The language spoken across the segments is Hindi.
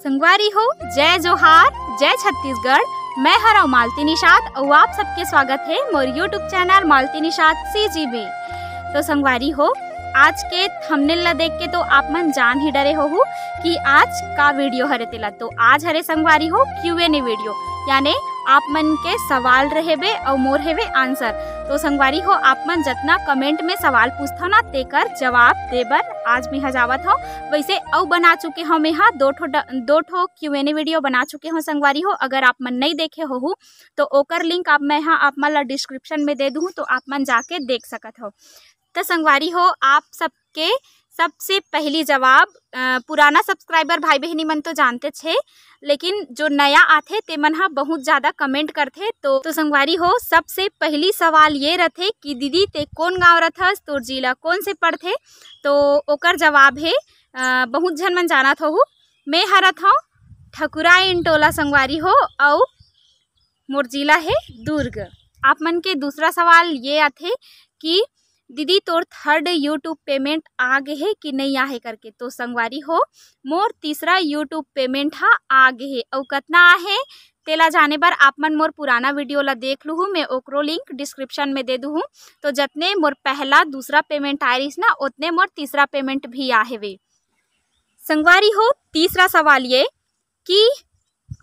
संगवारी हो, जय जोहार, जय छत्तीसगढ़। मैं हरा मालती निषाद और आप सबके स्वागत है मोर यूट्यूब चैनल मालती निषाद CG में। तो संगवारी हो, आज के थंबनेल ला देख के तो आप मन जान ही डरे हो कि आज का वीडियो हरे तेला। तो आज हरे संगवारी हो Q&A वीडियो, यानी आप मन के सवाल रहेबे और मोर हेवे आंसर। तो संगवारी हो, आप मन जितना कमेंट में सवाल पूछता ना तेकर जवाब देबर आज मैं जावत हो। वैसे और बना चुके हो मैं दो ठो Q&A वीडियो बना चुके हो संगवारी हो। अगर आप मन नहीं देखे हो तो ओकर लिंक आप मन ला डिस्क्रिप्शन में दे दूँ, तो आप मन जाके देख सकत हो। तो संगवारी हो, आप सबके सबसे पहली जवाब पुराना सब्सक्राइबर भाई बहनी मन तो जानते छे, लेकिन जो नया आथे ते मन हा बहुत ज़्यादा कमेंट करथे। तो संगवारी हो, सबसे पहली सवाल ये रथे कि दीदी ते कौन गाँव रथस, तोर जिला कौन से पड़थे। तो ओकर जवाब है बहुत झन मन जानत हो, मैं हरत हूँ ठकुराइन टोला संगवारी हो, और मोर जिला है दुर्ग। आप मन के दूसरा सवाल ये आथे कि दीदी तोर थर्ड यूट्यूब पेमेंट आ गे है कि नहीं आहे करके। तो संगवारी हो, मोर तीसरा यूट्यूब पेमेंट हा आ गे है, और कतना आहे तेला जाने बर आप मन मोर पुराना वीडियो ला देख लूँ, मैं ओकरो लिंक डिस्क्रिप्शन में दे दूँ। तो जितने मोर पहला दूसरा पेमेंट आए रहीस ना, उतने मोर तीसरा पेमेंट भी आहे वे। संगवारी हो, तीसरा सवाल ये कि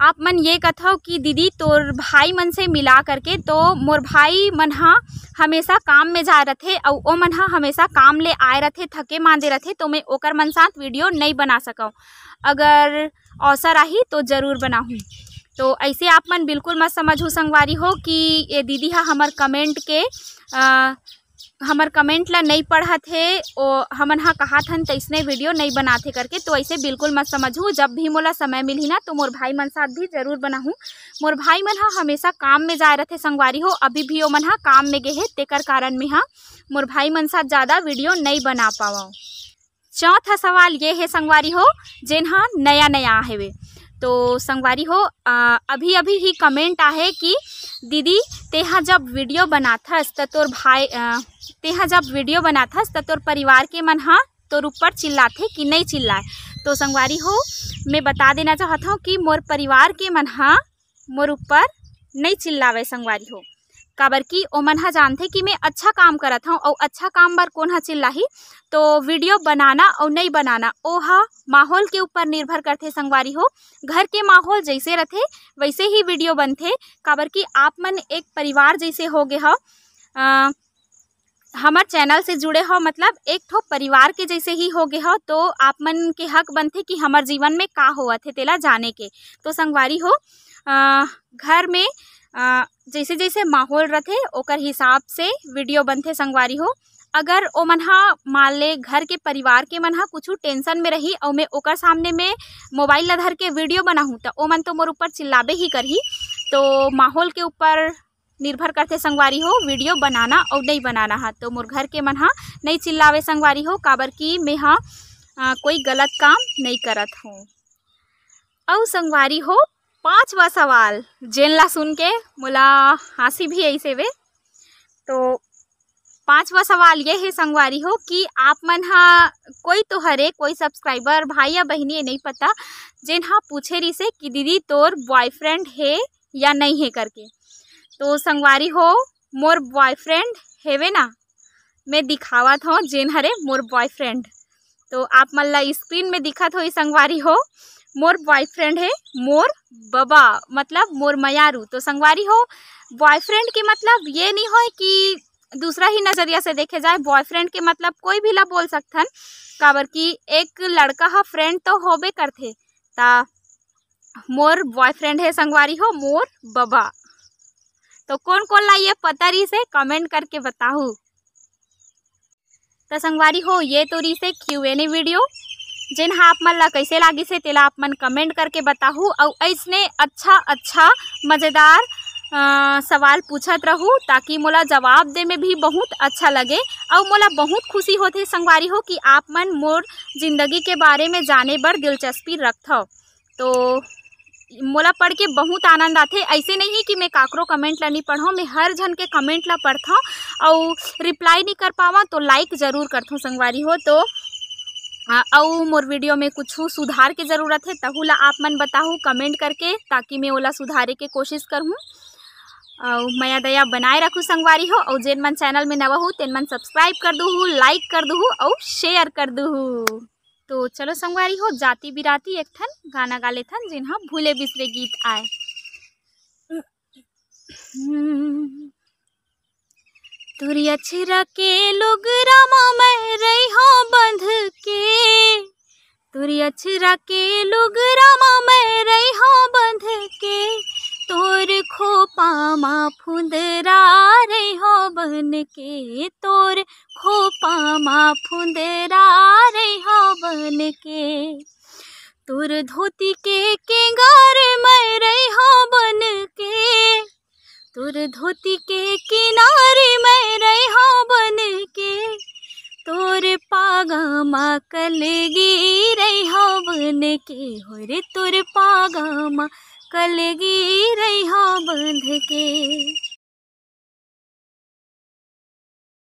आप मन ये कथो कि दीदी तोर भाई मन से मिला करके। तो मोर भाई मन हा हमेशा काम में जा रथे, और ओ मन हा हमेशा काम ले आए रथे, थके मांदे रथे, तो मैं ओकर मन साथ वीडियो नहीं बना सकूँ। अगर अवसर आही तो ज़रूर बनाहूँ। तो ऐसे आप मन बिल्कुल मत समझू संगवारी हो कि ये दीदी हा हमर कमेंट ला नहीं पढ़त है, और हमन हा कहा थन तैसने वीडियो नहीं बनाते करके। तो ऐसे बिल्कुल मत समझू। जब भी मोला समय मिली ना तो मोर भाई मन साथ भी जरूर बनाहूँ। मोर भाई मन हा हमेशा काम में जाए रथे संगवारी हो, अभी भी ओ मन हा काम में गे है, तेकर कारण में मोर भाई मन साथ ज़्यादा वीडियो नहीं बना पावा। चौथा सवाल ये है संगवारी हो, जेन हा नया नया हेवे। तो संगवारी हो, अभी ही कमेंट आहे कि दीदी तेहा जब वीडियो बनाथस त तोर परिवार के मन हा तोर ऊपर चिल्लाथे कि नहीं चिल्लाए। तो संगवारी हो, मैं बता देना चाहता हूँ कि मोर परिवार के मन हा मोर ऊपर नहीं चिल्लावे संगवारी हो, काबर कि ओ मन हा जानथे कि मैं अच्छा काम करत हूँ, और अच्छा काम बर कौन हा चिल्लाही। तो वीडियो बनाना और नहीं बनाना ओहा माहौल के ऊपर निर्भर करथे संगवारी हो। घर के माहौल जैसे रथे वैसे ही वीडियो बनथे, काबर कि आप मन एक परिवार जैसे हो गए हो, हमार चैनल से जुड़े हो, मतलब एक ठो परिवार के जैसे ही हो गए हो। तो आप मन के हक बनथे कि हमार जीवन में का होवत है तेला जाने के। तो संगवारी हो, घर में जैसे जैसे माहौल रथे ओकर हिसाब से वीडियो बनथे संगवारी हो। अगर ओ मन हा मान ले घर के परिवार के मन हा कुछ टेंशन में रही, और मैं ओकर सामने में मोबाइल ला धर के वीडियो बनाहूँ, तो ओ मन तो मोर ऊपर चिल्लाबे ही करही। तो माहौल के ऊपर निर्भर करते संगवारी हो वीडियो बनाना और नहीं बनाना हा। तो मोर घर के मन हा नहीं चिल्लावे संगवारी हो, काबर कि मैं कोई गलत काम नहीं करत हूँ। और संगवारी हो, पांचवा सवाल जेन ला सुन के मोला हंसी भी ऐसे वे। तो पांचवा सवाल ये है संगवारी हो कि आप मन हा कोई सब्सक्राइबर भाई या बहनी नहीं पता जेन हा पूछे रही से कि दीदी तोर बॉयफ्रेंड है या नहीं है करके। तो संगवारी हो, मोर बॉयफ्रेंड हेवे ना, मैं दिखावत हूँ जेन हरे मोर बॉयफ्रेंड। तो आप मन ला स्क्रीन में दिखत हो संगवारी हो, मोर बॉयफ्रेंड है मोर बबा, मतलब मोर मयारू। तो संगवारी हो, बॉयफ्रेंड के मतलब ये नहीं हो कि दूसरा ही नज़रिया से देखे जाए। बॉयफ्रेंड के मतलब कोई भी ला बोल सकथन, काबर कि एक लड़का हा फ्रेंड तो होबे करथे। ता मोर बॉयफ्रेंड है संगवारी हो मोर बबा। तो कौन कौन ला ये पता रही से कमेंट करके बताहू। तो संगवारी हो, ये तो रही से Q&A वीडियो, जेन हा आप मन ला कैसे लागी से तेला आप मन कमेंट करके बताहू। और ऐसने अच्छा मज़ेदार सवाल पूछत रहूँ, ताकि मोला जवाब दे में भी बहुत अच्छा लगे, और मोला बहुत खुशी होथे संगवारी हो कि आप मन मोर जिंदगी के बारे में जाने बर दिलचस्पी रखथो। तो मोला पढ़ के बहुत आनंद आथे। ऐसे नहीं कि मैं काकरो कमेंट ला नहीं पढ़ूँ, मैं हर जन के कमेंट ला पढ़थूँ, और रिप्लाई नहीं कर पावा तो लाइक ज़रूर करथूँ संगवारी हो। तो और मोर वीडियो में कुछ सुधार के ज़रूरत है तहु ला आप मन बताहू कमेंट करके, ताकि मैं ओला सुधारे के कोशिश करूँ। और माया दया बनाए रखूँ संगवारी हो। और जेन मन चैनल में नवा हो तेन मन सब्सक्राइब कर दूँ, लाइक कर दूँ और शेयर कर दूँ। तो चलो संगवारी हो, जाति बिराती एक ठन गाना गा लेथन जिन हाँ भूले बिसरे गीत आए। तुरी अछरा के लुगरामा मैं रही हो बंध के, तुरी अछरा के लुगरामा मैं रही हो बंध के, तोर खोपा मा फुंदरा रही हो बन के, तोर खोपा मा फुंदरा रही हो बन के, तोर धोती के केंगार मैं रही हो बन के, तोर धोती के किनारे मैं रही हो बन के, तोर पागामा कलगी रही हो बन के, हो रे तोर पागामा कलगी रही हो बन